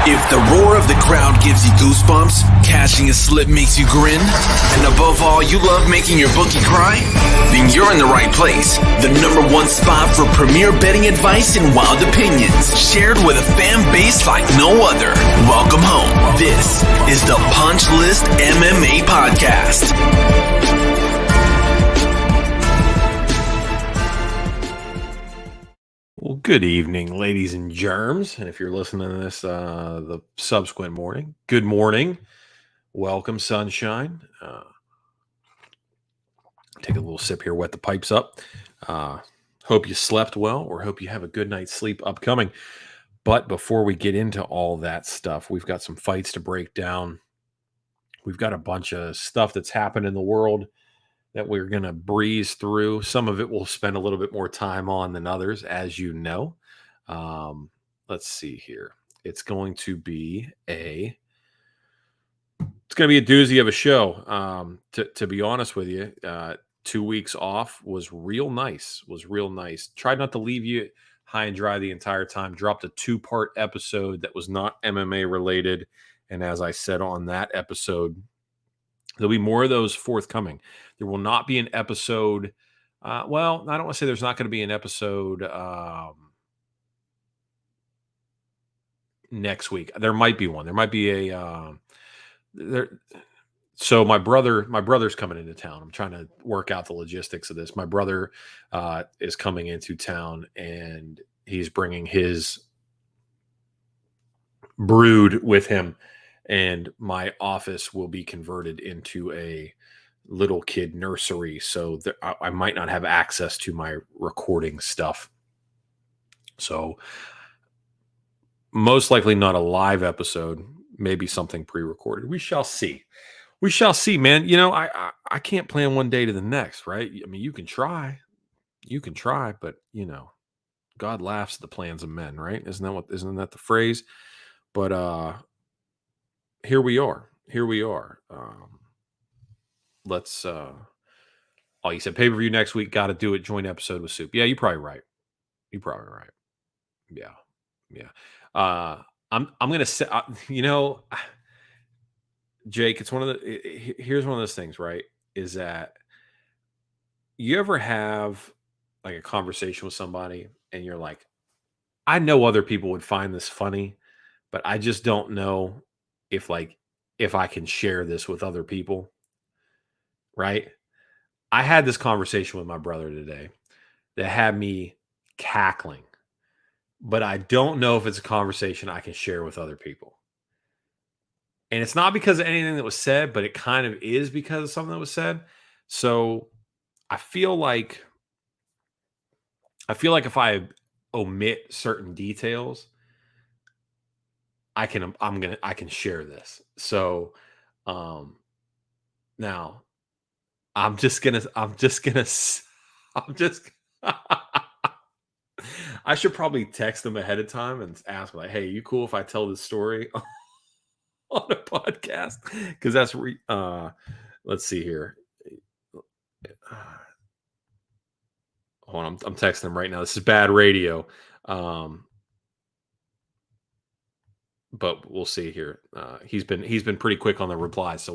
If the roar of the crowd gives you goosebumps, catching a slip makes you grin, and above all, you love making your bookie cry, then you're in the right place. The #1 spot for premier betting advice and wild opinions, shared with a fan base like no other. Welcome home. This is the Punch List MMA Podcast. Well, good evening, ladies and germs. And if you're listening to this the subsequent morning, good morning. Welcome, sunshine. Take a little sip here, wet the pipes up. Hope you slept well, or hope you have a good night's sleep upcoming. But before we get into all that stuff, we've got some fights to break down. We've got a bunch of stuff that's happened in the world that we're going to breeze through. Some of it we'll spend a little bit more time on than others, as you know. Let's see here. It's going to be a doozy of a show. To be honest with you, 2 weeks off was real nice. Tried not to leave you high and dry the entire time. Dropped a 2-part episode that was not MMA related. And as I said on that episode, there'll be more of those forthcoming. There will not be an episode. Well, I don't want to say there's not going to be an episode next week. There might be one. There might be a. So my brother's coming into town. I'm trying to work out the logistics of this. My brother is coming into town, and he's bringing his brood with him. And my office will be converted into a little kid nursery. So I might not have access to my recording stuff. So most likely not a live episode, maybe something pre-recorded. We shall see. Man. You know, I can't plan one day to the next, right? I mean, you can try, but you know, God laughs at the plans of men, right? Isn't that the phrase? But, here we are. Let's you said pay-per-view next week, got to do it, joint episode with Soup. Yeah, you're probably right. Yeah. I'm going to say, you know, Jake, it's here's one of those things, right? Is that you ever have like a conversation with somebody and you're like, I know other people would find this funny, but I just don't know if I can share this with other people, right? I had this conversation with my brother today that had me cackling, but I don't know if it's a conversation I can share with other people. And it's not because of anything that was said, but it kind of is because of something that was said. So I feel like if I omit certain details, I can share this. So now I'm just gonna I should probably text them ahead of time and ask like, hey, you cool if I tell this story on a podcast? Because that's let's see here. Hold on, I'm texting him right now. This is bad radio. But we'll see here. He's been pretty quick on the replies, so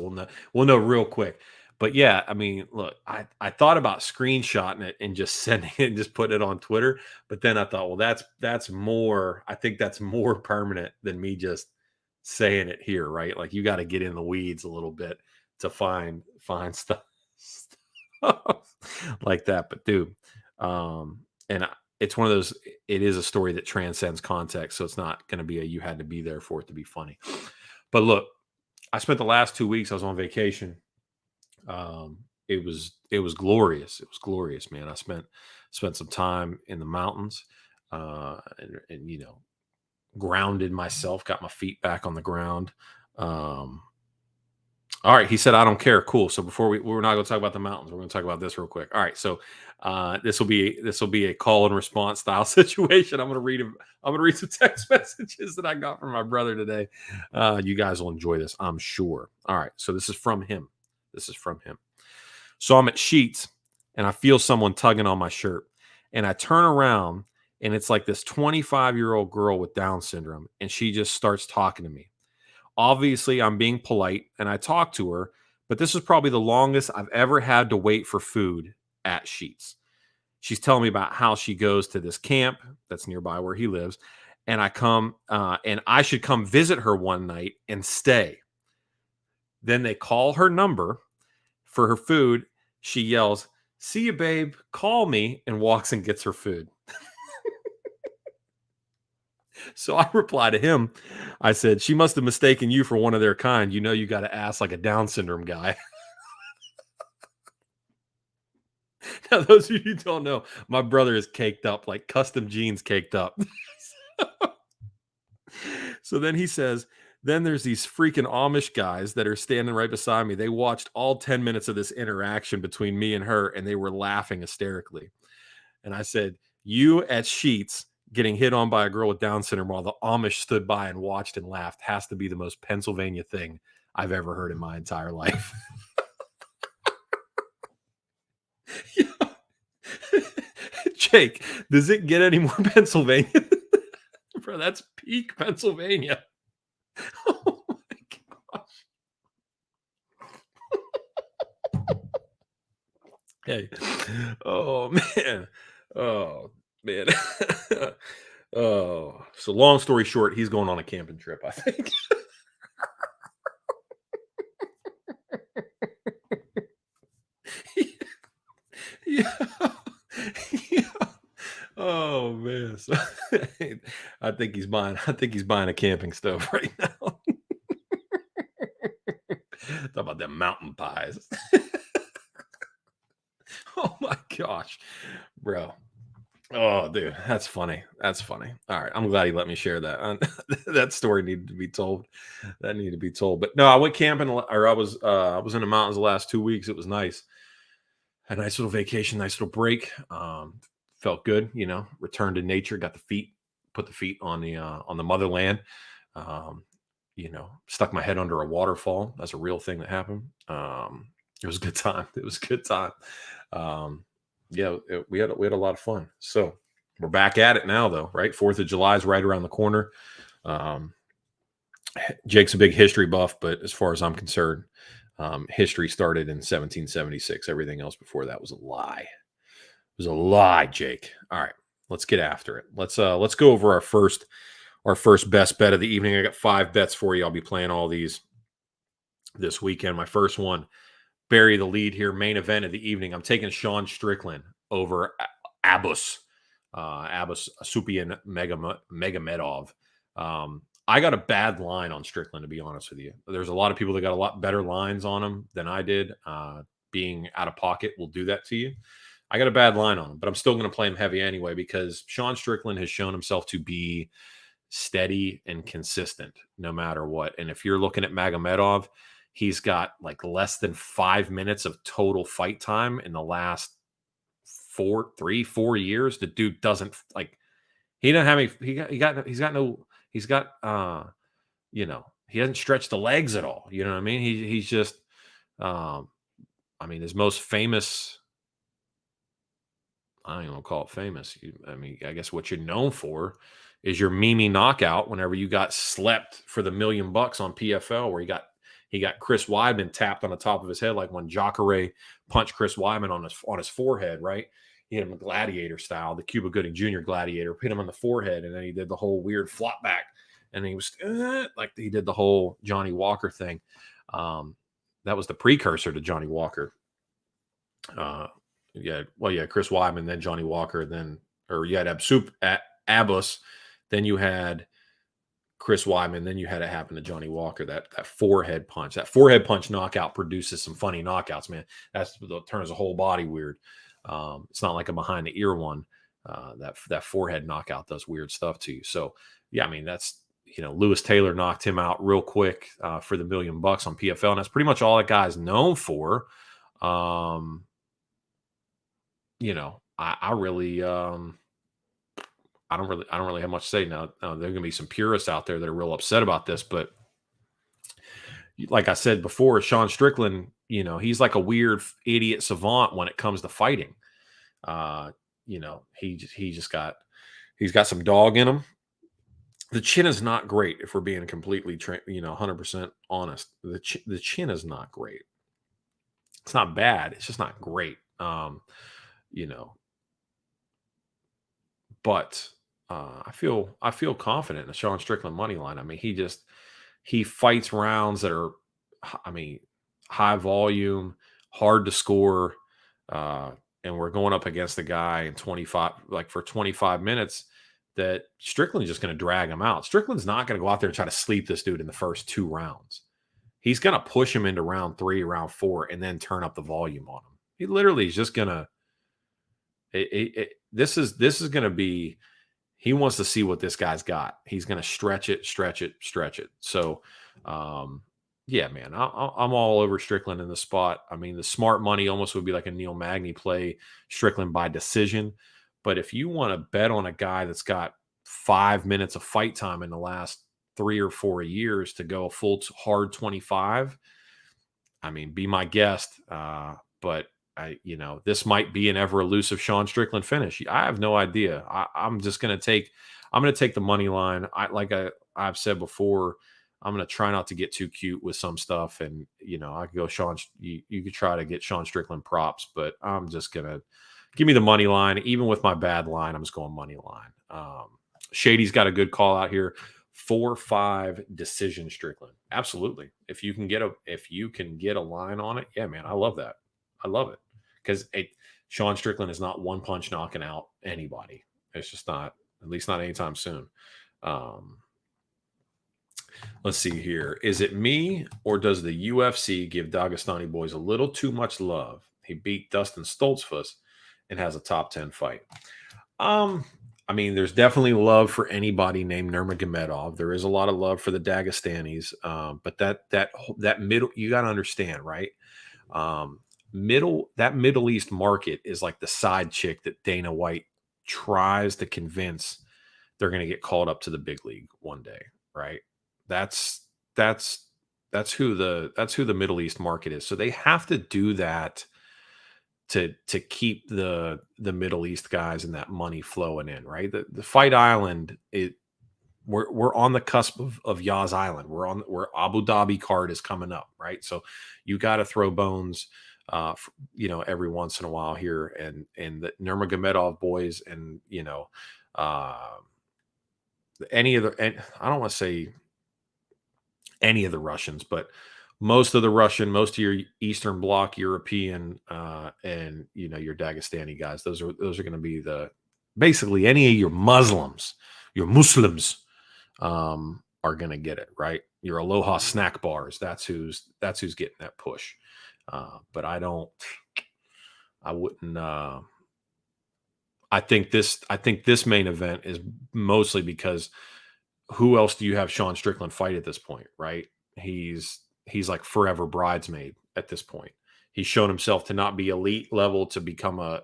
we'll know real quick. But yeah, I mean, look, I thought about screenshotting it and just sending it and just putting it on Twitter, but then I thought, well, that's more. I think that's more permanent than me just saying it here, right? Like you got to get in the weeds a little bit to find stuff like that. But dude, it's one of those, it is a story that transcends context. So it's not going to be you had to be there for it to be funny. But look, I spent the last 2 weeks, I was on vacation. It was glorious. It was glorious, man. I spent some time in the mountains, and you know, grounded myself, got my feet back on the ground. All right. He said, I don't care. Cool. So we're not going to talk about the mountains. We're going to talk about this real quick. All right. So this will be a call and response style situation. I'm going to read some text messages that I got from my brother today. You guys will enjoy this, I'm sure. All right. So this is from him. So I'm at Sheetz and I feel someone tugging on my shirt and I turn around and it's like this 25-year-old girl with Down syndrome, and she just starts talking to me. Obviously, I'm being polite and I talk to her, but this is probably the longest I've ever had to wait for food at Sheets. She's telling me about how she goes to this camp that's nearby where he lives, and and I should come visit her one night and stay. Then they call her number for her food. She yells, "See you, babe. Call me," and walks and gets her food. So I reply to him. I said, "She must have mistaken you for one of their kind. You know, you got to ask like a Down syndrome guy." Now, those of you who don't know, my brother is caked up, like custom jeans caked up. So then he says, then there's these freaking Amish guys that are standing right beside me. They watched all 10 minutes of this interaction between me and her, and they were laughing hysterically. And I said, you at Sheets getting hit on by a girl with Down syndrome while the Amish stood by and watched and laughed has to be the most Pennsylvania thing I've ever heard in my entire life. Jake, does it get any more Pennsylvania? Bro, that's peak Pennsylvania. Oh my gosh. Hey. Oh man. Oh man. Oh, so long story short, he's going on a camping trip, I think. Yeah. Yeah. Oh man. So, I think he's buying a camping stove right now. Talk about them mountain pies. Oh my gosh. Bro. Oh, dude, that's funny. That's funny. All right, I'm glad he let me share that. That story needed to be told. That needed to be told. But no, I went camping, or I was in the mountains the last 2 weeks. It was nice. Had a nice little vacation, nice little break. Felt good, Returned to nature. Put the feet on the motherland. Um, Stuck my head under a waterfall. That's a real thing that happened. It was a good time. It was a good time. Yeah, we had a lot of fun. So we're back at it now, though, right? 4th of July is right around the corner. Jake's a big history buff, but as far as I'm concerned, history started in 1776. Everything else before that was a lie. It was a lie, Jake. All right, let's get after it. Let's go over our first best bet of the evening. I got 5 bets for you. I'll be playing all these this weekend. My first one, bury the lead here. Main event of the evening. I'm taking Sean Strickland over Abus Asupian Magomedov. I got a bad line on Strickland, to be honest with you. There's a lot of people that got a lot better lines on him than I did. Being out of pocket will do that to you. I got a bad line on him, but I'm still going to play him heavy anyway because Sean Strickland has shown himself to be steady and consistent no matter what. And if you're looking at Magomedov, he's got like less than 5 minutes of total fight time in the last 4 years. The dude doesn't he doesn't have any, he hasn't stretched the legs at all. You know what I mean? He's just, his most famous, I don't even want to call it famous. I guess what you're known for is your Mimi knockout whenever you got slept for the $1 million on PFL, where he got Chris Weidman tapped on the top of his head, like when Jacare punched Chris Weidman on his forehead, right? He hit him a gladiator style, the Cuba Gooding Jr. gladiator, hit him on the forehead, and then he did the whole weird flop back, and he was like he did the whole Johnny Walker thing. That was the precursor to Johnny Walker. Chris Weidman, then Johnny Walker, you had Abus, then you had Chris Weidman, then you had it happen to Johnny Walker. That forehead punch knockout produces some funny knockouts, man. That turns the whole body weird. It's not like a behind the ear one. That forehead knockout does weird stuff to you. So yeah, that's Lewis Taylor knocked him out real quick for the $1 million on PFL, and that's pretty much all that guy's known for. I don't really have much to say now. There are going to be some purists out there that are real upset about this, but like I said before, Sean Strickland, he's like a weird idiot savant when it comes to fighting. He just got He's got some dog in him. The chin is not great if we're being completely, 100% honest. The chin is not great. It's not bad. It's just not great. You know, but I feel confident in the Sean Strickland money line. I mean, he fights rounds that are, I mean, high volume, hard to score, uh, and we're going up against a guy in 25, like for 25 minutes, that Strickland's just going to drag him out. Strickland's not going to go out there and try to sleep this dude in the first 2 rounds. He's going to push him into round 3, round 4, and then turn up the volume on him. He literally is just going to. This is going to be. He wants to see what this guy's got. He's going to stretch it, stretch it, stretch it. So, yeah, man, I'm all over Strickland in the spot. I mean, the smart money almost would be like a Neil Magny play, Strickland by decision. But if you want to bet on a guy that's got 5 minutes of fight time in the last 3 or 4 years to go a full hard 25, I mean, be my guest. But this might be an ever elusive Sean Strickland finish. I have no idea. I'm just going to take. I'm going to take the money line. I've said before, I'm going to try not to get too cute with some stuff, and I could go Sean. You could try to get Sean Strickland props, but I'm just going to give me the money line. Even with my bad line, I'm just going money line. Shady's got a good call out here. 4-5 decision Strickland. Absolutely. If you can get a line on it, yeah, man, I love that. I love it because Sean Strickland is not one punch knocking out anybody. It's just not, at least not anytime soon. Let's see here. Is it me or does the UFC give Dagestani boys a little too much love? He beat Dustin Stoltzfus and has a top 10 fight. I mean, there's definitely love for anybody named Nurmagomedov. There is a lot of love for the Dagestanis, but that middle, you got to understand, right? Middle East market is like the side chick that Dana White tries to convince they're going to get called up to the big league one day, right? That's who the Middle East market is. So they have to do that to keep the Middle East guys and that money flowing in, right? The Fight Island, we're on the cusp of Yas Island. Where Abu Dhabi card is coming up, right? So you got to throw bones, every once in a while here, and the Nurmagomedov boys, and any of the, and I don't want to say any of the Russians, but most of your Eastern Bloc European, and your Dagestani guys, those are going to be basically any of your Muslims, are going to get it, right? Your Aloha snack bars, that's who's getting that push. But I wouldn't. I think this main event is mostly because who else do you have Sean Strickland fight at this point, right? He's like forever bridesmaid at this point. He's shown himself to not be elite level to become a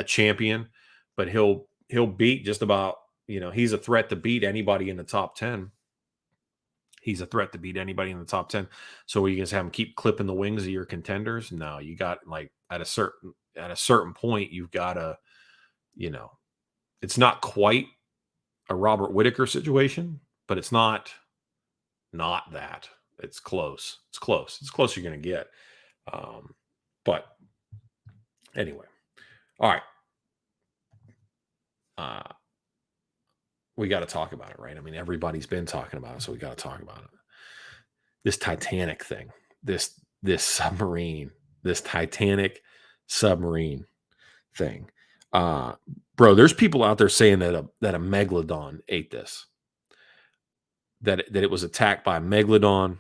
champion, but he'll beat just about, he's a threat to beat anybody in the top 10. He's a threat to beat anybody in the top 10. So you just have him keep clipping the wings of your contenders? No, you got, like, at a certain point, you've got to, it's not quite a Robert Whittaker situation, but it's not that. It's close. It's close. It's close you're going to get. But anyway, all right. We got to talk about it, right? I mean, everybody's been talking about it, so we got to talk about it. This Titanic thing, this submarine, this Titanic submarine thing. Bro, there's people out there saying that a megalodon ate this. That it was attacked by a megalodon,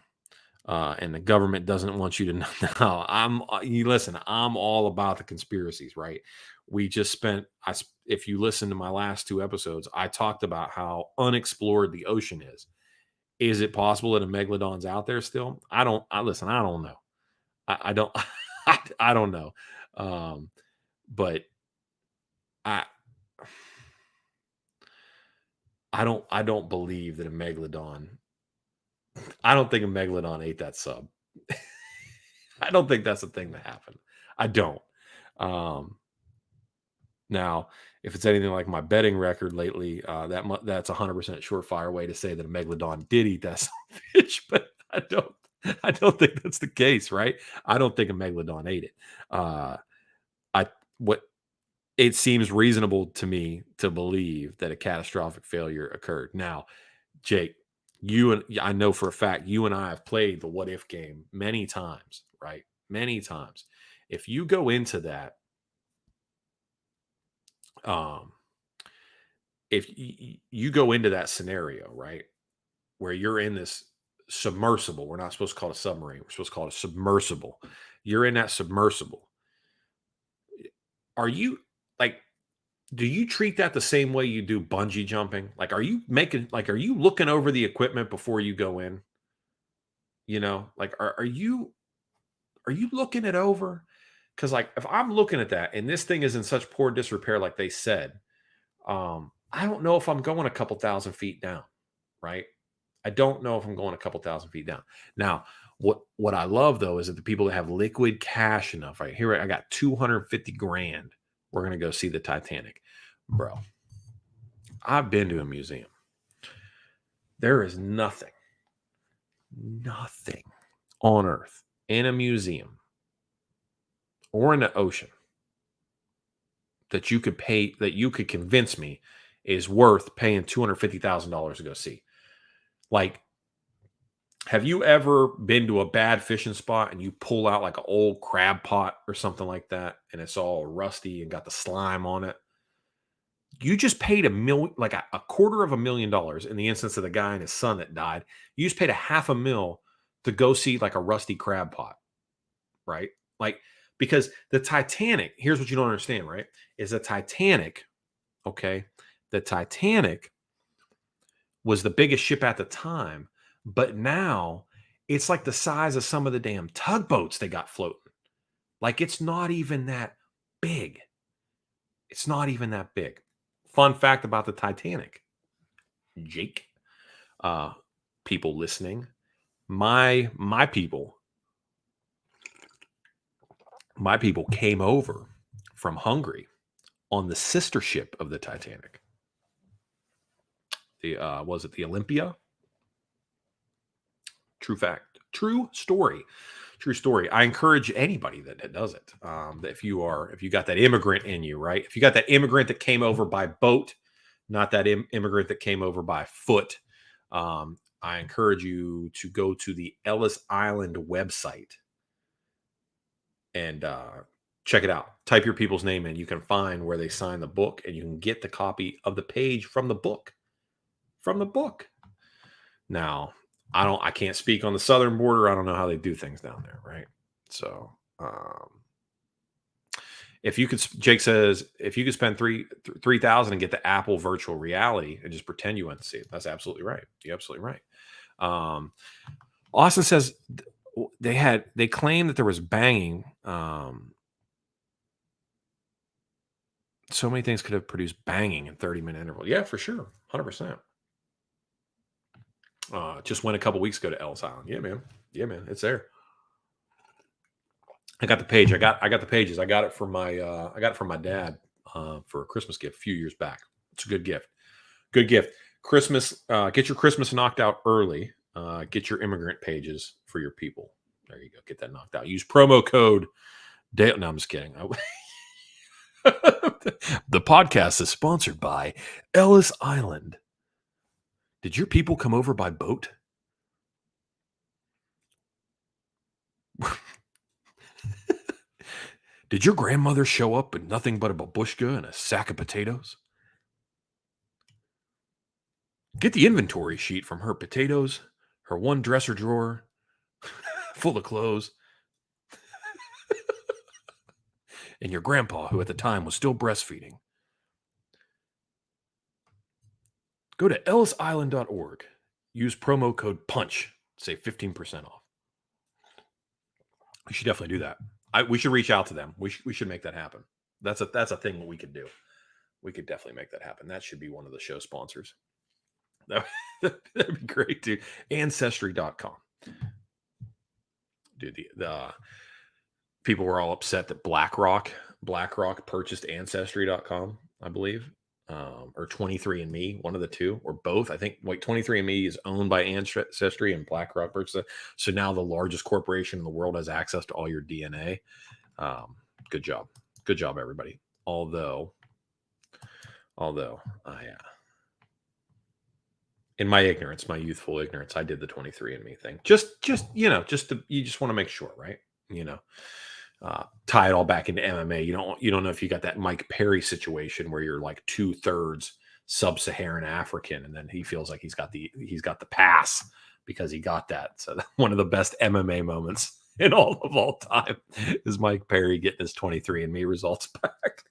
and the government doesn't want you to know. Now, listen, I'm all about the conspiracies, right? We just if you listen to my last 2 episodes, I talked about how unexplored the ocean is. Is it possible that a megalodon's out there still? I don't know. I don't, I don't know. But I don't believe that a megalodon. I don't think a megalodon ate that sub. I don't think that's a thing that happened. I don't. Now, if it's anything like my betting record lately, that's 100% surefire way to say that a megalodon did eat that son of a bitch, but I don't think that's the case, right? I don't think a megalodon ate it. I what It seems reasonable to me to believe that a catastrophic failure occurred. Now, Jake, I know for a fact you and I have played the what if game many times, right? Many times. If you go into that, um, if you go into that scenario, right, where you're in this submersible, we're not supposed to call it a submarine, we're supposed to call it a submersible. You're in that submersible. Are you like, do you treat that the same way you do bungee jumping? Like, are you looking over the equipment before you go in? Like, are you looking it over? Because like, if I'm looking at that and this thing is in such poor disrepair, like they said, I don't know if I'm going a couple thousand feet down, right? I don't know if I'm going a couple thousand feet down. Now, what I love though is that the people that have liquid cash enough, right here, I got 250 grand. We're gonna go see the Titanic, bro. I've been to a museum. There is nothing on earth in a museum or in the ocean that you could convince me is worth paying $250,000 to go see. Like, have you ever been to a bad fishing spot and you pull out like an old crab pot or something like that and it's all rusty and got the slime on it? You just paid like a $250,000 in the instance of the guy and his son that died. You just paid $500,000 to go see like a rusty crab pot, right? Like, because the Titanic, here's what you don't understand, right? Is the Titanic, okay? The Titanic was the biggest ship at the time, but now it's like the size of some of the damn tugboats they got floating. Like, it's not even that big. It's not even that big. Fun fact about the Titanic, Jake, people listening, my people came over from Hungary on the sister ship of the Titanic. Was it the Olympia? True fact. True story. I encourage anybody that does it. That if you got that immigrant in you, right? If you got that immigrant that came over by boat, not that immigrant that came over by foot, I encourage you to go to the Ellis Island website and check it out. Type your people's name in. You can find where they sign the book, and you can get the copy of the page from the book. Now, I can't speak on the southern border. I don't know how they do things down there, right? So, if you could, Jake says, if you could spend 3,000 and get the Apple virtual reality and just pretend you went to see it, that's absolutely right. You're absolutely right. Austin says they claim that there was banging. So many things could have produced banging in 30-minute interval. Yeah, for sure, 100%. Just went a couple weeks ago to Ellis Island. Yeah, man, it's there. I got the page. I got the pages. I got it from my dad for a Christmas gift a few years back. It's a good gift. Christmas. Get your Christmas knocked out early. Get your immigrant pages for your people. There you go. Get that knocked out. Use promo code Dale. No, I'm just kidding. The podcast is sponsored by Ellis Island. Did your people come over by boat? Did your grandmother show up with nothing but a babushka and a sack of potatoes? Get the inventory sheet from her potatoes, her one dresser drawer full of clothes, and your grandpa, who at the time was still breastfeeding. Go to ellisisland.org. Use promo code PUNCH. Save 15% off. We should definitely do that. We should reach out to them. We should make that happen. That's a thing that we could do. We could definitely make that happen. That should be one of the show sponsors. That'd be great, dude. Ancestry.com. Dude, the people were all upset that BlackRock purchased Ancestry.com. I believe, or 23andMe, one of the two, or both. I think like 23andMe is owned by Ancestry and BlackRock purchased it. So now the largest corporation in the world has access to all your DNA. Good job. Good job, everybody. Although I, in my ignorance, my youthful ignorance, I did the 23andMe thing. You just want to make sure, right? You know, tie it all back into MMA. You don't know if you got that Mike Perry situation where you're like 2/3 sub-Saharan African, and then he feels like he's got the pass because he got that. So one of the best MMA moments in all time is Mike Perry getting his 23andMe results back.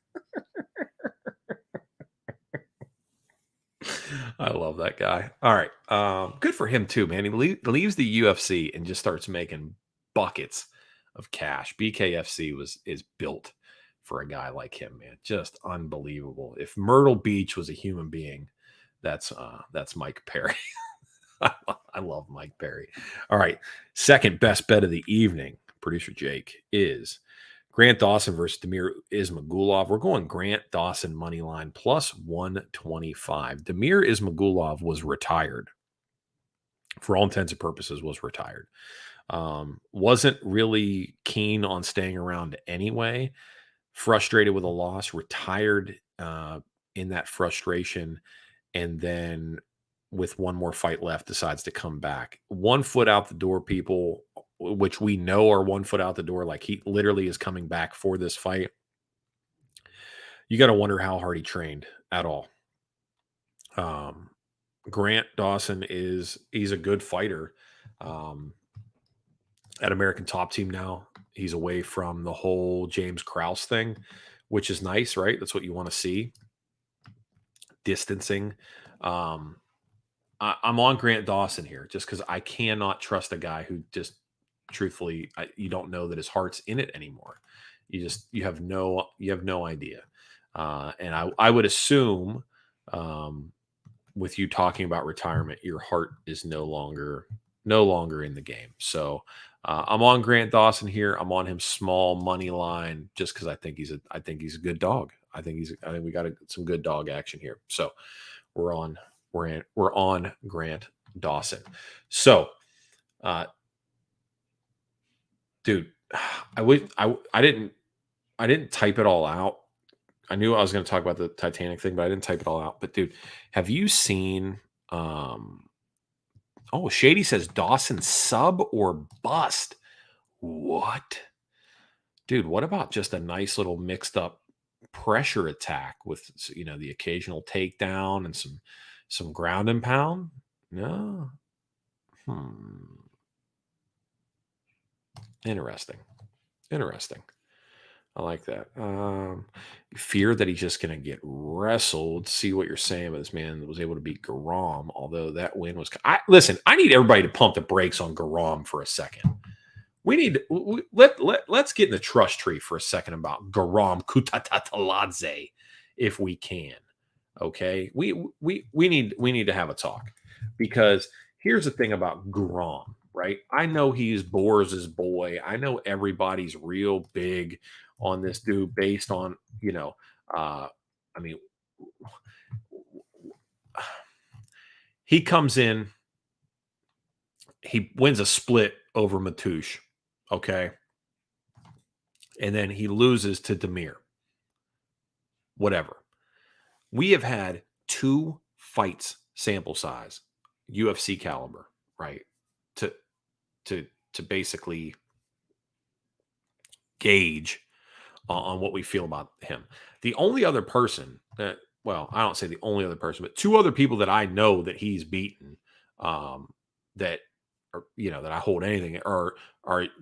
I love that guy. All right. Good for him too, man. He leaves the UFC and just starts making buckets of cash. BKFC is built for a guy like him, man. Just unbelievable. If Myrtle Beach was a human being, that's Mike Perry. I love Mike Perry. All right. Second best bet of the evening, producer Jake, is Grant Dawson versus Damir Ismagulov. We're going Grant Dawson money line plus 125. Damir Ismagulov was retired. For all intents and purposes, was retired. Wasn't really keen on staying around anyway. Frustrated with a loss, retired in that frustration, and then with one more fight left, decides to come back. 1 foot out the door, people, which we know are 1 foot out the door. Like he literally is coming back for this fight. You got to wonder how hard he trained at all. Grant Dawson he's a good fighter. At American Top Team now, he's away from the whole James Krause thing, which is nice, right? That's what you want to see. Distancing. I'm on Grant Dawson here just because I cannot trust a guy who just truthfully, you don't know that his heart's in it anymore. You have no idea. And I would assume, with you talking about retirement, your heart is no longer in the game. So I'm on Grant Dawson here. I'm on him small money line just because I think he's a good dog. I think we got some good dog action here. So we're on Grant Dawson. So, dude, I didn't type it all out. I knew I was going to talk about the Titanic thing, but I didn't type it all out. But dude, have you seen? Shady says Dawson sub or bust. What, dude? What about just a nice little mixed up pressure attack with the occasional takedown and some ground and pound? No. Interesting. I like that. Fear that he's just going to get wrestled. See what you're saying, but this man was able to beat Garam, although that win was. Listen, I need everybody to pump the brakes on Garam for a second. Let's get in the trust tree for a second about Garam Kutataladze, if we can. Okay, we need to have a talk, because here's the thing about Garam, right? I know he's Boris's boy. I know everybody's real big on this dude based on, he comes in, he wins a split over Matoush, okay? And then he loses to Damir. Whatever. We have had 2 fights sample size, UFC caliber, right? To basically gauge on what we feel about him. The only other person that, well, I don't say the only other person, but 2 other people that I know that he's beaten, that are, that I hold anything, are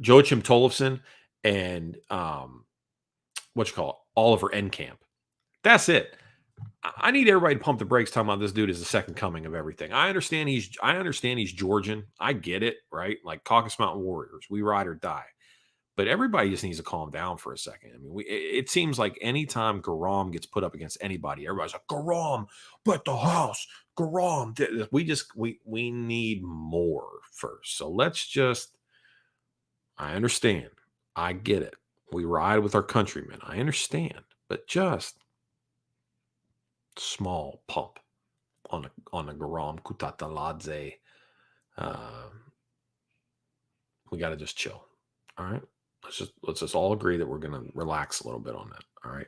Joachim Tollefson and Oliver Enkamp. That's it. I need everybody to pump the brakes talking about this dude is the second coming of everything. I understand he's Georgian. I get it, right? Like Caucasus Mountain Warriors, we ride or die. But everybody just needs to calm down for a second. I mean, it seems like anytime Garam gets put up against anybody, everybody's like, Garam, bet the house, Garam. We need more first. So I understand. I get it. We ride with our countrymen. I understand. But just Small pump on the Garam Kutataladze. We got to just chill. All right. Let's just all agree that we're going to relax a little bit on that. All right.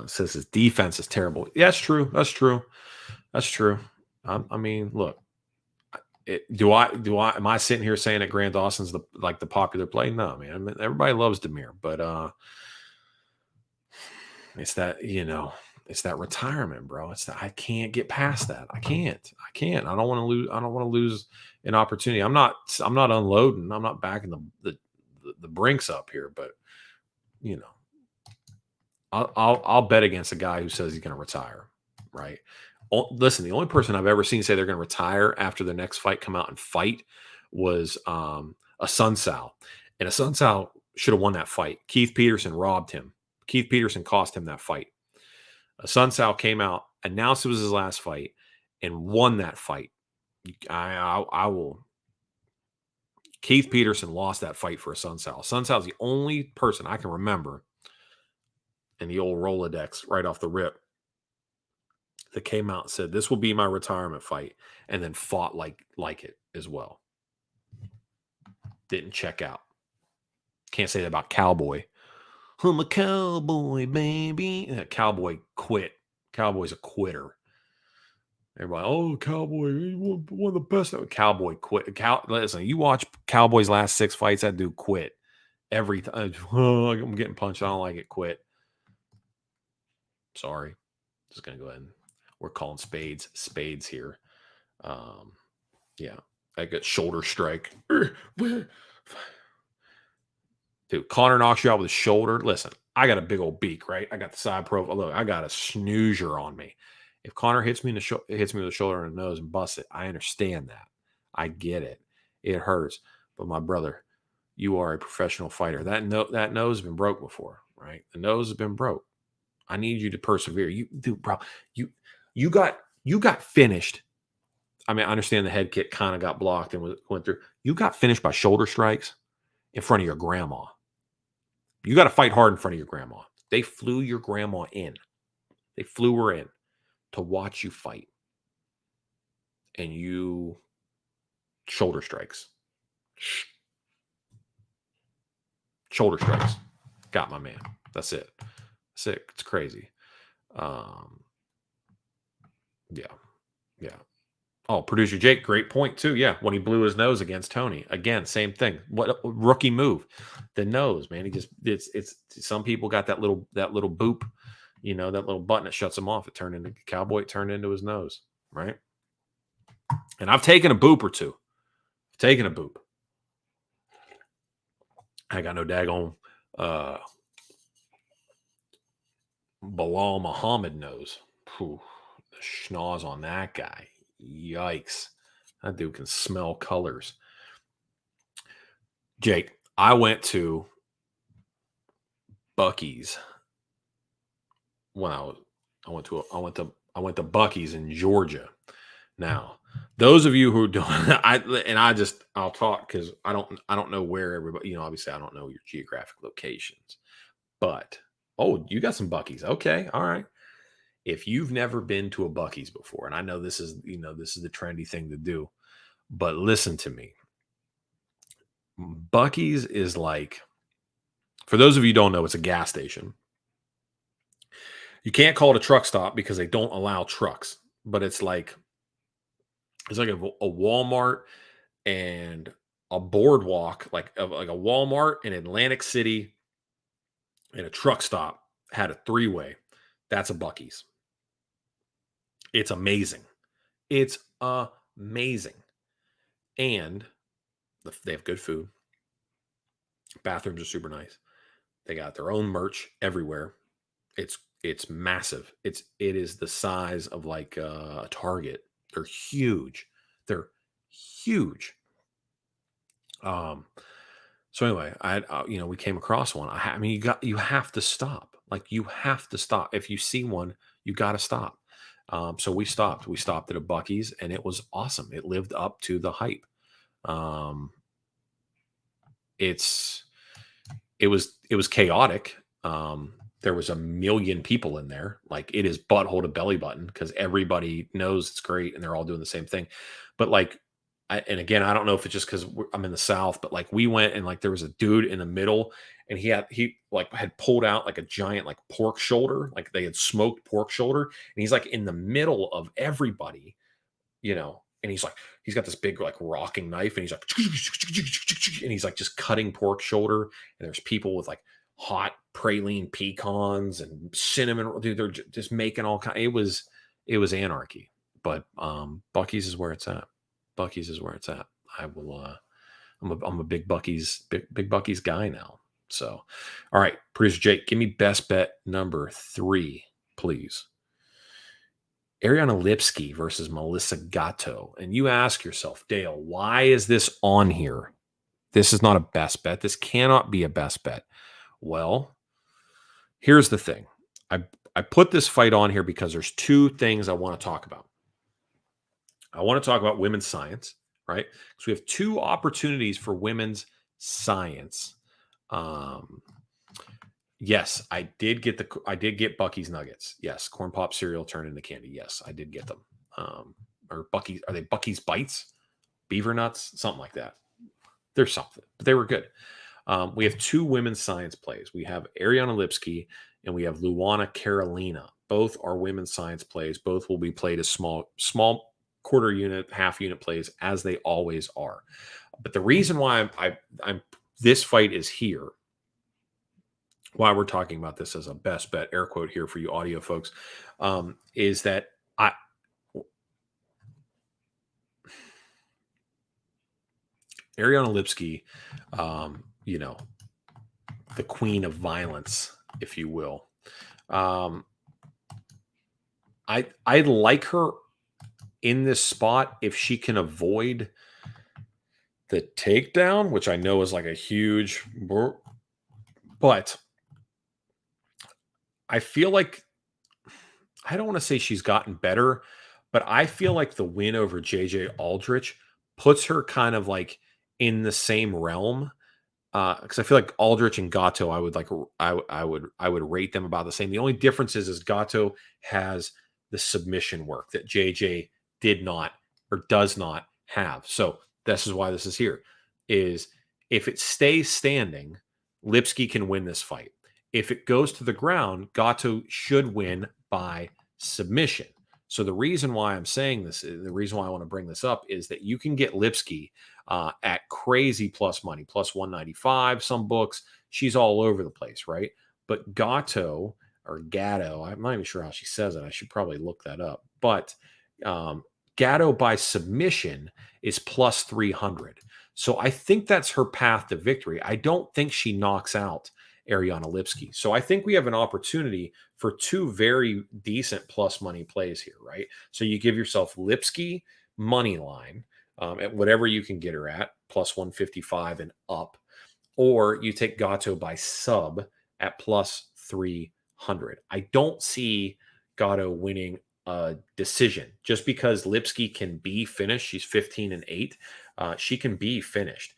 Says his defense is terrible. Yeah, that's true. That's true. That's true. I mean, look, am I sitting here saying that Grant Dawson's the popular play? No, man. I mean, everybody loves Demir, but it's that, it's that retirement, bro. It's that I can't get past that. I can't. I don't want to lose. I don't want to lose an opportunity. I'm not unloading. I'm not backing the brinks up here, but I'll bet against a guy who says he's going to retire, right? Listen, the only person I've ever seen say they're going to retire after the next fight come out and fight was a Sun Sal. And a Sun Sal should have won that fight. Keith Peterson robbed him. Keith Peterson cost him that fight. A Sun Sal came out, announced it was his last fight, and won that fight. I will. Keith Peterson lost that fight for a Sun Sal. Sun Sal is the only person I can remember in the old Rolodex right off the rip that came out and said, this will be my retirement fight, and then fought like it as well. Didn't check out. Can't say that about Cowboy. I'm a cowboy, baby. That Cowboy quit. Cowboy's a quitter. Everybody, oh, Cowboy, one of the best. Cowboy quit. Listen, you watch Cowboy's last 6 fights, that dude quit. Every time. Oh, I'm getting punched. I don't like it. Quit. Sorry. Just going to go ahead and we're calling spades here. Yeah. I got shoulder strike. Dude, Connor knocks you out with his shoulder. Listen, I got a big old beak, right? I got the side profile. Look, I got a snoozer on me. If Connor hits me with the shoulder and the nose and busts it, I understand that. I get it. It hurts. But my brother, you are a professional fighter. That nose has been broke before, right? The nose has been broke. I need you to persevere. You got finished. I mean, I understand the head kick kind of got blocked and went through. You got finished by shoulder strikes in front of your grandma. You got to fight hard in front of your grandma. They flew your grandma in. They flew her in to watch you fight. And you shoulder strikes. Shoulder strikes. Got my man. That's it. That's it. It's crazy. Yeah. Oh, producer Jake, great point too. Yeah, when he blew his nose against Tony. Again, same thing. What a rookie move. The nose, man. He just it's some people got that little boop, that little button that shuts him off. It turned into Cowboy, turned into his nose, right? And I've taken a boop or two. Taken a boop. I got no daggone Bilal Muhammad nose. Whew, the schnoz on that guy. Yikes. That dude can smell colors. Jake, I went to Buc-ee's when I went to Buc-ee's in Georgia. Now, those of you who don't, I'll talk because I don't know where everybody, obviously I don't know your geographic locations, but you got some Buc-ee's. Okay. All right. If you've never been to a Buc-ee's before, and I know this is the trendy thing to do, but listen to me. Buc-ee's is like, for those of you who don't know, it's a gas station. You can't call it a truck stop because they don't allow trucks, but it's like a Walmart and a boardwalk, like a Walmart in Atlantic City and a truck stop had a 3-way. That's a Buc-ee's. It's amazing. It's amazing. And they have good food. Bathrooms are super nice. They got their own merch everywhere. It's massive. It is the size of like a Target. They're huge. They're huge. So anyway, we came across one. I mean, you have to stop. Like you have to stop. If you see one, you got to stop. So we stopped. We stopped at a Buc-ee's, and it was awesome. It lived up to the hype. It was chaotic. there was a million people in there. Like, it is butthole to belly button because everybody knows it's great and they're all doing the same thing. But like, and again, I don't know if it's just because I'm in the South, but like we went and like there was a dude in the middle and he like had pulled out like a giant like pork shoulder, like they had smoked pork shoulder, and he's like in the middle of everybody, and he's like, he's got this big like rocking knife and he's like, and he's like just cutting pork shoulder, and there's people with like hot praline pecans and cinnamon. Dude, they're just making all kind. It was anarchy, but Buc-ee's is where it's at. Buc-ee's is where it's at. I will. I'm a big Buc-ee's big Buc-ee's guy now. So, all right, producer Jake, give me best bet number 3, please. Ariana Lipski versus Melissa Gatto. And you ask yourself, Dale, why is this on here? This is not a best bet. This cannot be a best bet. Well, here's the thing. I put this fight on here because there's 2 things I want to talk about. I want to talk about women's science, right? Because we have 2 opportunities for women's science. Yes, I did get Buc-ee's nuggets. Yes, corn pop cereal turned into candy. Yes, I did get them. Or Buc-ee's, are they Buc-ee's bites? Beaver nuts? Something like that. There's something, but they were good. We have 2 women's science plays. We have Ariana Lipski and we have Luana Carolina. Both are women's science plays. Both will be played as small quarter unit, half unit plays, as they always are. But the reason why I'm this fight is here, why we're talking about this as a best bet, air quote here for you audio folks, is that Ariana Lipski, the queen of violence, if you will. I like her in this spot if she can avoid the takedown, which I know is like a huge, but I feel like, I don't want to say she's gotten better, but I feel like the win over JJ Aldrich puts her kind of like in the same realm. Because I feel like Aldrich and Gatto, I would rate them about the same. The only difference is Gatto has the submission work that JJ did not or does not have. So this is why this is here. Is if it stays standing, Lipski can win this fight. If it goes to the ground, Gatto should win by submission. So the reason why I'm saying this, the reason why I want to bring this up is that you can get Lipski at crazy plus money, plus 195, some books. She's all over the place, right? But Gatto, or Gatto, I'm not even sure how she says it. I should probably look that up. But Gatto by submission is plus 300. So I think that's her path to victory. I don't think she knocks out Ariana Lipski. So I think we have an opportunity for 2 very decent plus money plays here, right? So you give yourself Lipski money line at whatever you can get her at, plus 155 and up, or you take Gatto by sub at plus 300. I don't see Gatto winning a decision just because Lipski can be finished. She's 15-8. She can be finished.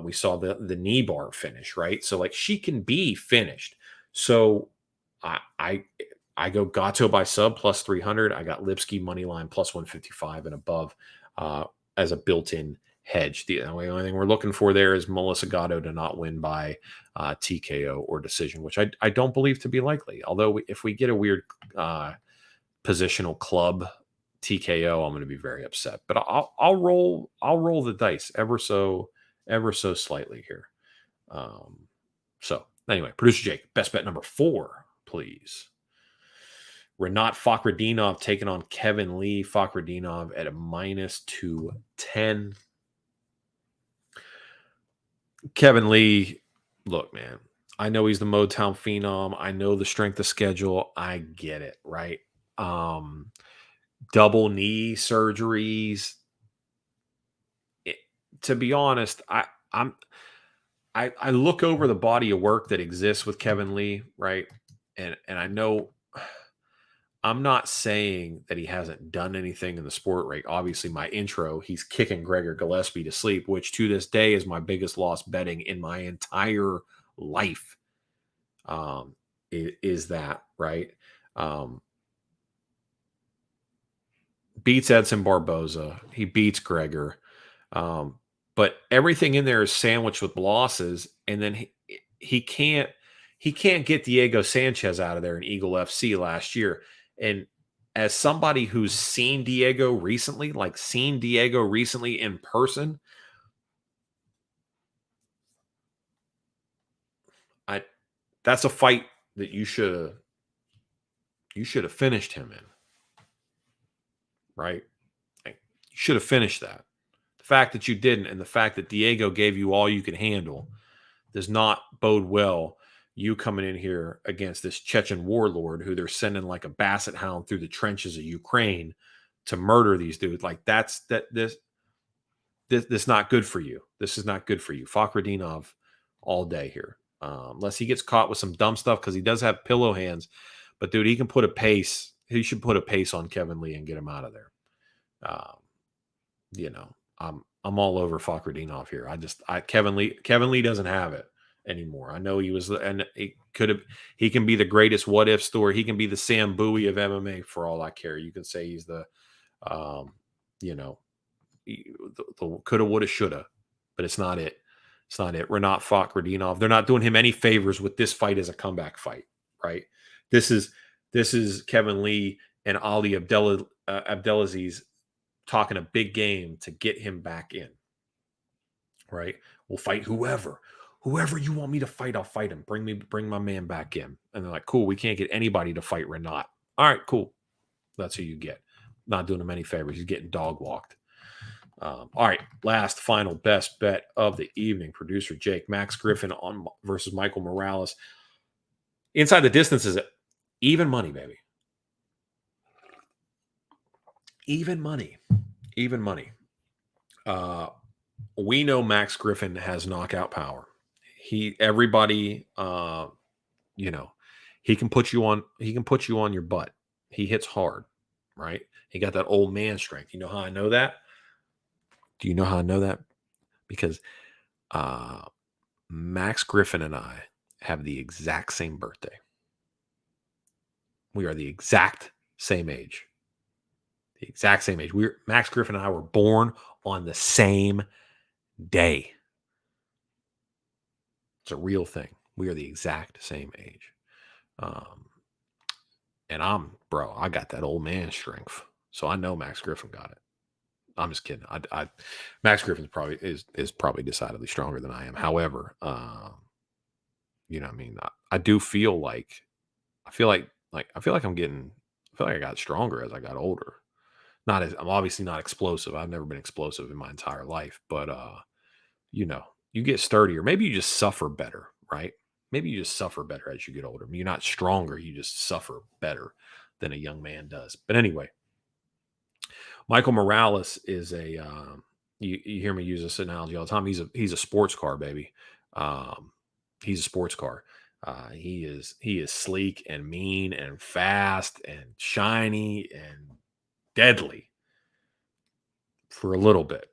We saw the knee bar finish, right? So like she can be finished. So I go Gatto by sub plus 300. I got Lipski money line plus 155 and above as a built-in hedge. The only thing we're looking for there is Melissa Gatto to not win by TKO or decision, which I don't believe to be likely. Although if we get a weird positional club TKO, I'm going to be very upset. But I'll roll the dice ever so slightly here. So anyway, producer Jake, best bet number 4, please. Renat Fakhretdinov taking on Kevin Lee. Fakhretdinov at a minus 210. Kevin Lee, look, man, I know he's the Motown phenom. I know the strength of schedule. I get it, right? Double knee surgeries. To be honest, I look over the body of work that exists with Kevin Lee, right? And I know I'm not saying that he hasn't done anything in the sport, right? Obviously, my intro, he's kicking Gregor Gillespie to sleep, which to this day is my biggest loss betting in my entire life. is that, right? Um, beats Edson Barboza. He beats Gregor. Um, but everything in there is sandwiched with losses, and then he can't get Diego Sanchez out of there in Eagle FC last year. And as somebody who's seen Diego recently, in person, I that's a fight that you should have finished him in, right? Like, you should have finished that. The fact that you didn't, and the fact that Diego gave you all you could handle, does not bode well. You coming in here against this Chechen warlord who they're sending like a basset hound through the trenches of Ukraine to murder these dudes. Like this not good for you. This is not good for you. Fakhretdinov all day here. Unless he gets caught with some dumb stuff, because he does have pillow hands. But dude, he can put a pace. He should put a pace on Kevin Lee and get him out of there. Um, I'm all over Fakhretdinov here. Kevin Lee doesn't have it anymore. I know he was, and he can be the greatest what if story. He can be the Sam Bowie of MMA for all I care. You can say he's the, the coulda, woulda, shoulda, but it's not it. It's not it. Renat Fakhretdinov. They're not doing him any favors with this fight as a comeback fight, right? This is Kevin Lee and Ali Abdelaziz talking a big game to get him back in, right? We'll fight whoever you want me to fight. I'll fight him. Bring my man back in. And they're like, cool. We can't get anybody to fight Renat. All right, cool. That's who you get. Not doing him any favors. He's getting dog walked. All right, last, final, best bet of the evening. Producer Jake, Max Griffin versus Michael Morales. Inside the distance is even money, baby. Even money. We know Max Griffin has knockout power. He can put you on your butt. He hits hard, right? He got that old man strength. You know how I know that? Do you know how I know that? Because Max Griffin and I have the exact same birthday. We are the exact same age. The exact same age. Max Griffin and I were born on the same day. It's a real thing. We are the exact same age. And I got that old man strength. So I know Max Griffin got it. I'm just kidding. Max Griffin is probably decidedly stronger than I am. However, I do feel like I feel like I got stronger as I got older. I'm obviously not explosive. I've never been explosive in my entire life, but you get sturdier. Maybe you just suffer better, right? Maybe you just suffer better as you get older. You're not stronger. You just suffer better than a young man does. But anyway, Michael Morales is you hear me use this analogy all the time. He's a sports car, baby. He's a sports car. He is sleek and mean and fast and shiny and deadly for a little bit.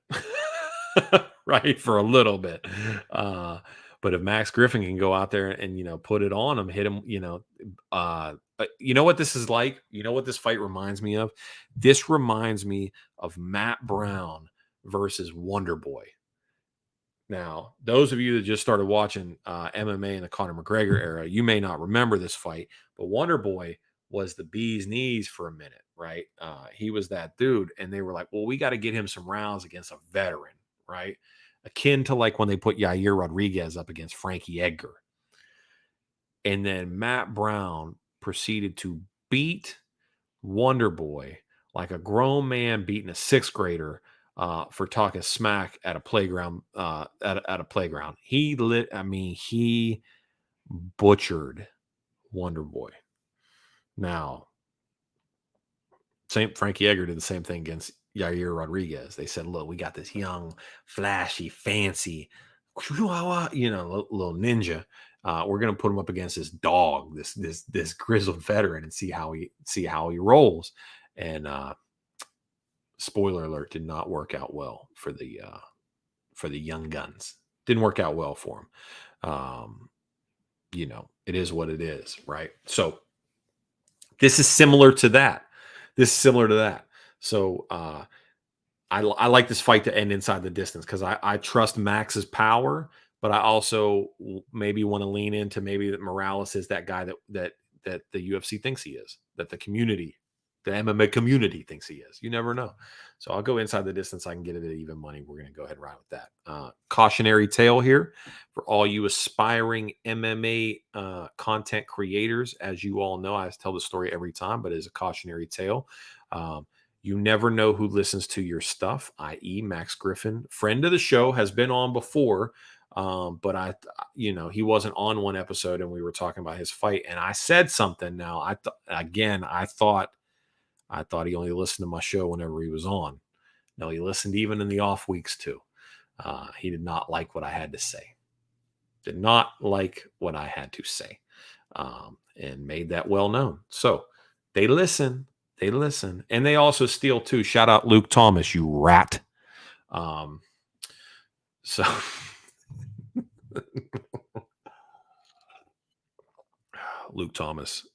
Right, for a little bit. But if Max Griffin can go out there and put it on him, hit him, you know what this is like? You know what this fight reminds me of? This reminds me of Matt Brown versus Wonder Boy. Now, those of you that just started watching MMA in the Conor McGregor era, you may not remember this fight, but Wonder Boy was the bee's knees for a minute, right? He was that dude, and they were like, well, we got to get him some rounds against a veteran, right? Akin to like when they put Yair Rodriguez up against Frankie Edgar. And then Matt Brown proceeded to beat Wonder Boy like a grown man beating a sixth grader for talking smack at a playground. At a playground, he butchered Wonder Boy. Now, Frankie Edgar did the same thing against Yair Rodriguez. They said, "Look, we got this young, flashy, fancy, little ninja. We're going to put him up against this dog, this grizzled veteran, and see how he rolls." And spoiler alert, did not work out well for the young guns. Didn't work out well for him. it is what it is, right? So this is similar to that. So I like this fight to end inside the distance because I trust Max's power, but I also maybe want to lean into maybe that Morales is that guy that the UFC thinks he is, that the MMA community thinks he is. You never know. So I'll go inside the distance. I can get it at even money. We're going to go ahead and ride with that. Cautionary tale here for all you aspiring MMA content creators. As you all know, I tell the story every time, but it is a cautionary tale. You never know who listens to your stuff, i.e. Max Griffin, friend of the show, has been on before. But he wasn't on one episode and we were talking about his fight and I said something. Now I thought he only listened to my show whenever he was on. No, he listened even in the off weeks too. He did not like what I had to say. And made that well known. So they listen. And they also steal too. Shout out Luke Thomas, you rat. So Luke Thomas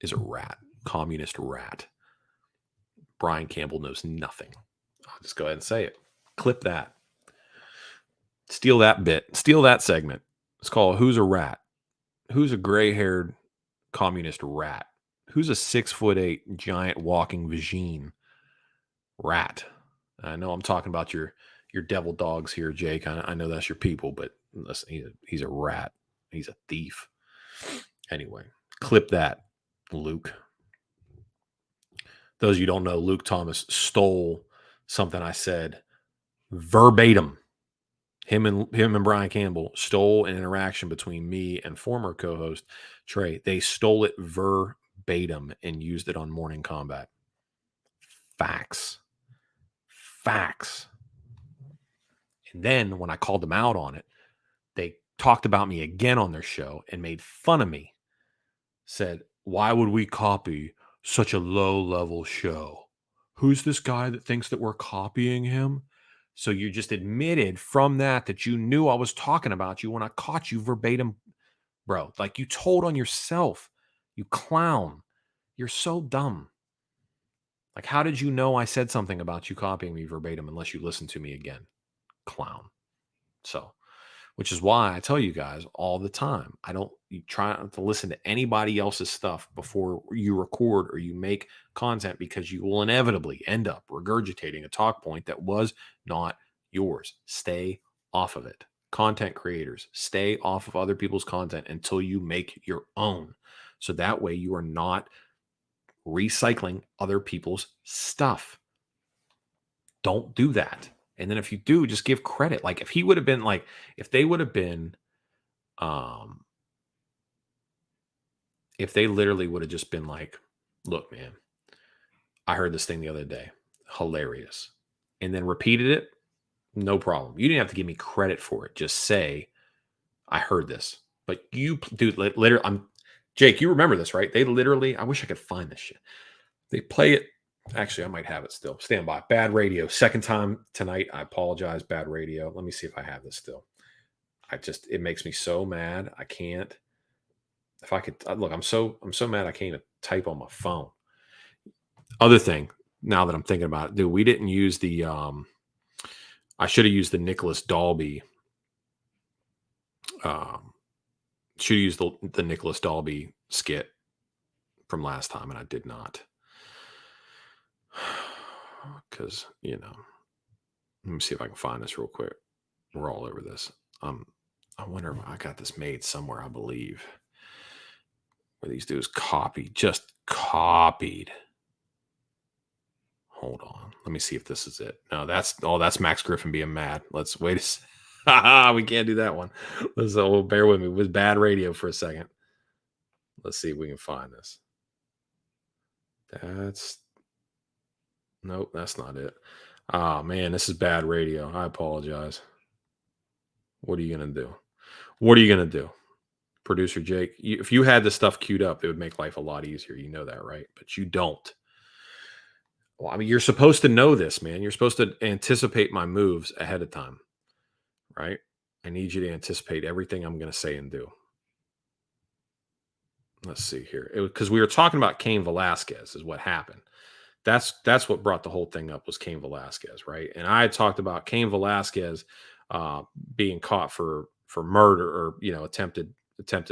is a rat, communist rat. Brian Campbell knows nothing. I'll just go ahead and say it. Clip that. Steal that bit. Steal that segment. It's called Who's a Rat? Who's a gray-haired communist rat? Who's a 6'8" giant walking vagine rat? I know I'm talking about your devil dogs here, Jake. I know that's your people, but listen, he's a rat. He's a thief. Anyway, clip that, Luke. Those of you who don't know, Luke Thomas stole something I said verbatim. Him and Brian Campbell stole an interaction between me and former co-host Trey. They stole it verbatim and used it on Morning Combat. Facts. And then when I called them out on it, they talked about me again on their show and made fun of me. Said, why would we copy such a low-level show? Who's this guy that thinks that we're copying him? So you just admitted from that you knew I was talking about you when I caught you verbatim, bro. Like you told on yourself, you clown. You're so dumb. Like, how did you know I said something about you copying me verbatim unless you listened to me again? Clown. So, which is why I tell you guys all the time, you try not to listen to anybody else's stuff before you record or you make content because you will inevitably end up regurgitating a talk point that was not yours. Stay off of it. Content creators, stay off of other people's content until you make your own. So that way you are not recycling other people's stuff. Don't do that. And then if you do, just give credit. Like if he would have been like, if they would have been, if they literally would have just been like, look, man, I heard this thing the other day. Hilarious. And then repeated it. No problem. You didn't have to give me credit for it. Just say, I heard this. But you, dude, literally, Jake, you remember this, right? They literally, I wish I could find this shit. They play it. Actually, I might have it still. Stand by. Bad radio. Second time tonight. I apologize. Bad radio. Let me see if I have this still. It makes me so mad. I can't. If I could look, I'm so mad I can't even type on my phone. Other thing, now that I'm thinking about it, dude, we didn't use the I should have used the Nicholas Dalby. Should have used the Nicholas Dalby skit from last time, and I did not. Because, let me see if I can find this real quick. We're all over this. I wonder if I got this made somewhere, I believe. Where these dudes just copied. Hold on. Let me see if this is it. No, that's Max Griffin being mad. Let's wait a second. We can't do that one. Bear with me. It was bad radio for a second. Let's see if we can find this. Nope, that's not it. Oh, man, this is bad radio. I apologize. What are you going to do? Producer Jake, if you had this stuff queued up, it would make life a lot easier. You know that, right? But you don't. Well, I mean, you're supposed to know this, man. You're supposed to anticipate my moves ahead of time, right? I need you to anticipate everything I'm going to say and do. let's see here. Because we were talking about Cain Velasquez is what happened. That's what brought the whole thing up was Cain Velasquez, right? And I had talked about Cain Velasquez being caught for murder or attempted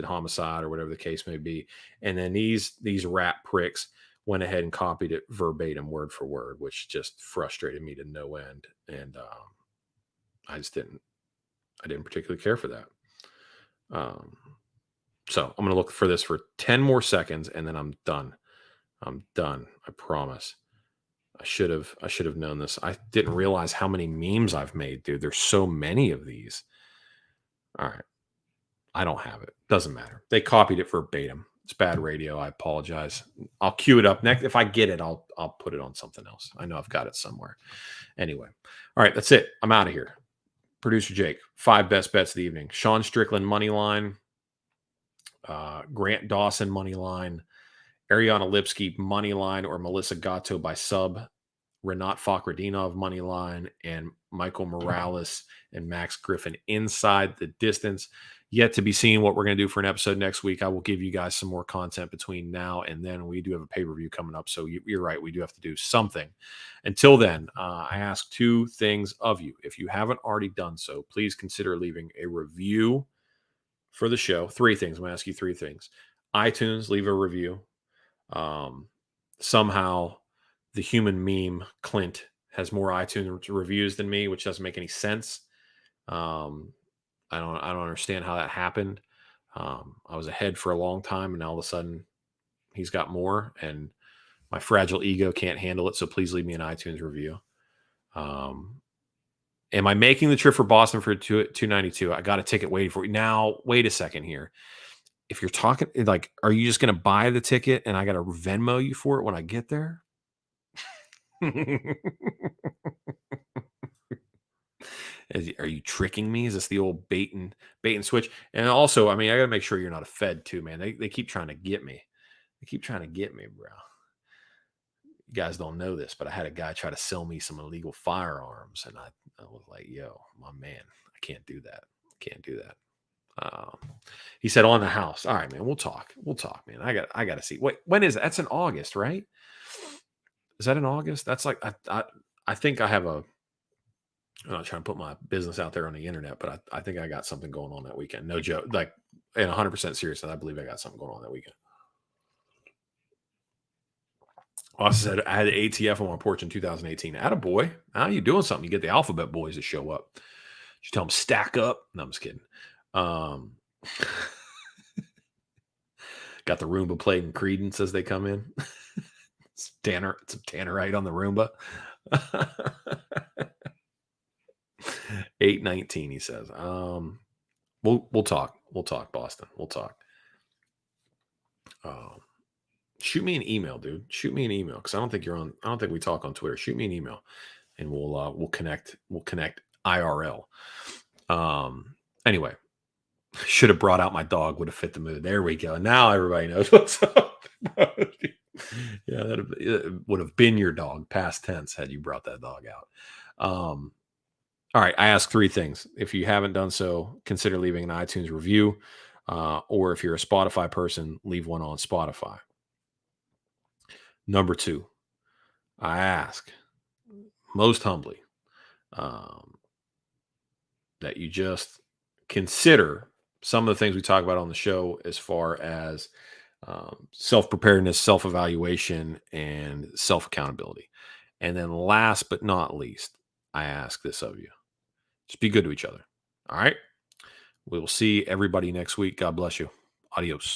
homicide or whatever the case may be, and then these rat pricks went ahead and copied it verbatim, word for word, which just frustrated me to no end, and I didn't particularly care for that. So I'm going to look for this for 10 more seconds, and then I'm done. I'm done. I promise. I should have known this. I didn't realize how many memes I've made, dude. There's so many of these. All right. I don't have it. Doesn't matter. They copied it verbatim. It's bad radio. I apologize. I'll cue it up next. If I get it, I'll put it on something else. I know I've got it somewhere. Anyway. All right, that's it. I'm out of here. Producer Jake, 5 best bets of the evening. Sean Strickland money line. Grant Dawson money line. Ariana Lipsky money line or Melissa Gatto by sub, Renat Fakhretdinov money line, and Michael Morales and Max Griffin inside the distance. Yet to be seen what we're going to do for an episode next week. I will give you guys some more content between now and then. We do have a pay-per-view coming up, so you're right. We do have to do something. Until then, I ask 2 things of you. If you haven't already done so, please consider leaving a review for the show. 3 things. I'm going to ask you 3 things. iTunes, leave a review. Somehow the human meme Clint has more iTunes reviews than me, which doesn't make any sense. I don't understand how that happened. I was ahead for a long time, and now all of a sudden he's got more, and my fragile ego can't handle it. So please leave me an iTunes review. Am I making the trip for Boston for $292? I got a ticket waiting for you. Now, wait a second here. If you're talking, like, are you just going to buy the ticket and I got to Venmo you for it when I get there? Are you tricking me? Is this the old bait and switch? And also, I mean, I got to make sure you're not a Fed too, man. They keep trying to get me. They keep trying to get me, bro. You guys don't know this, but I had a guy try to sell me some illegal firearms, and I was like, yo, my man, I can't do that. Can't do that. He said on the house. All right, man, we'll talk, man. I got to see. Wait, when is that? That's in August, right? Is that in August? That's like, I think I have I'm not trying to put my business out there on the internet, but I think I got something going on that weekend. No joke. Like, and 100% serious. I believe I got something going on that weekend. Austin said, I had an ATF on my porch in 2018. Attaboy. Now you doing something. You get the alphabet boys to show up. You tell them stack up. No, I'm just kidding. Got the Roomba playing Creedence as they come in. It's Tannerite on the Roomba. 819, he says. We'll talk. We'll talk, Boston. We'll talk. Shoot me an email, dude. Shoot me an email because I don't think we talk on Twitter. Shoot me an email, and we'll connect. We'll connect IRL. Anyway, should have brought out my dog. Would have fit the mood. There we go. Now everybody knows what's up. Yeah, that would have been your dog, past tense, had you brought that dog out. All right, I ask 3 things. If you haven't done so, consider leaving an iTunes review, or if you're a Spotify person, leave one on Spotify. Number 2, I ask most humbly that you just consider some of the things we talk about on the show as far as self-preparedness, self-evaluation, and self-accountability. And then last but not least, I ask this of you. Just be good to each other. All right? We will see everybody next week. God bless you. Adios.